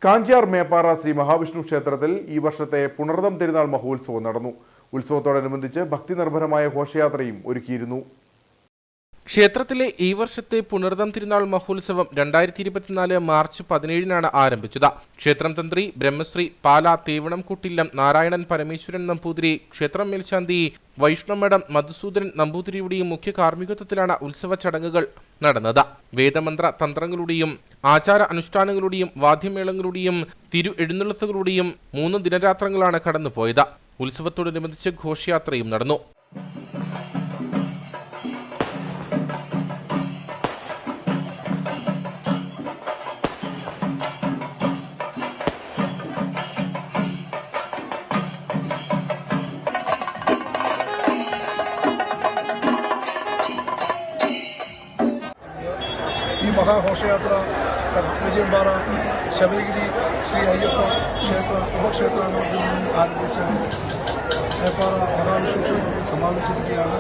കാഞ്ചിയാർ മേപ്പാറ ശ്രീ മഹാവിഷ്ണു ക്ഷേത്രത്തിൽ ഈ വർഷത്തെ പുണർദം തിരുനാൾ മഹോത്സവം നടന്നു. ഉത്സവത്തോടനുബന്ധിച്ച് ഭക്തിനിർഭരമായ ഘോഷയാത്രയും ഒരുക്കിയിരുന്നു. ക്ഷേത്രത്തിലെ ഈ വർഷത്തെ പുണർദം തിരുനാൾ മഹോത്സവം 2024 മാർച്ച് 17 ആരംഭിച്ചത്. ക്ഷേത്രം തന്ത്രി ബ്രഹ്മശ്രീ പാല തേവണം കുട്ടില്ലം നാരായണൻ പരമേശ്വരൻ നമ്പൂതിരി, ക്ഷേത്രം മേൽശാന്തി വൈഷ്ണവമഠം മധുസൂദരൻ നമ്പൂതിരിയുടെയും മുഖ്യ കാർമ്മികത്വത്തിലാണ് ഉത്സവ ചടങ്ങുകൾ നടന്നത്. വേദമന്ത്ര തന്ത്രങ്ങളുടെയും ആചാര അനുഷ്ഠാനങ്ങളുടെയും വാദ്യമേളങ്ങളുടെയും തിരു എഴുന്നള്ളത്തുകളുടെയും 3 ദിനരാത്രങ്ങളാണ് കടന്നുപോയത്. ഉത്സവത്തോടനുബന്ധിച്ച് ഘോഷയാത്രയും നടന്നു. ഈ മഹാഘോഷയാത്ര വിജയമ്പാറ ശബരിഗിരി ശ്രീ അയ്യപ്പ ക്ഷേത്ര ഉപക്ഷേത്രാങ്കണത്തിൽ നിന്നും ആരംഭിച്ച് മേപ്പാറ മഹാവിഷ്ണു ക്ഷേത്രത്തിൽ സമാപിച്ചിരിക്കുകയാണ്.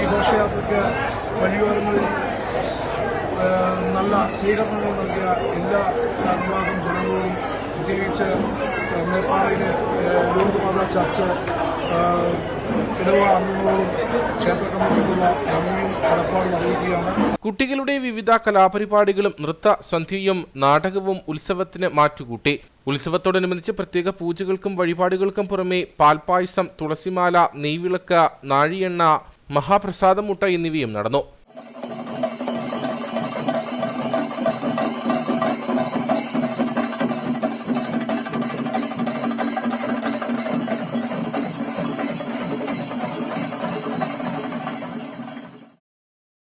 ഈ ഘോഷയാത്രയ്ക്ക് വഴിയോരങ്ങളിൽ നല്ല സ്വീകരണങ്ങൾ നൽകിയ എല്ലാ വിഭാഗം ജനങ്ങളോടും, പ്രത്യേകിച്ച് മേപ്പാറയിലെ ലൂർദ് മാതാ ചർച്ച് ഇടവ അംഗങ്ങളോടും ക്ഷേത്ര കമ്മിറ്റിക്കുള്ള നന്ദിയും കടപ്പാടും അറിയിക്കുകയാണ്. കുട്ടികളുടെ വിവിധ കലാപരിപാടികളും നൃത്ത സന്ധ്യയും നാടകവും ഉത്സവത്തിന് മാറ്റുകൂട്ടി. ഉത്സവത്തോടനുബന്ധിച്ച് പ്രത്യേക പൂജകൾക്കും വഴിപാടുകൾക്കും പുറമെ പാൽപ്പായസം, തുളസിമാല, നെയ്വിളക്ക്, നാഴിയെണ്ണ, മഹാപ്രസാദമുട്ട എന്നിവയും നടന്നു.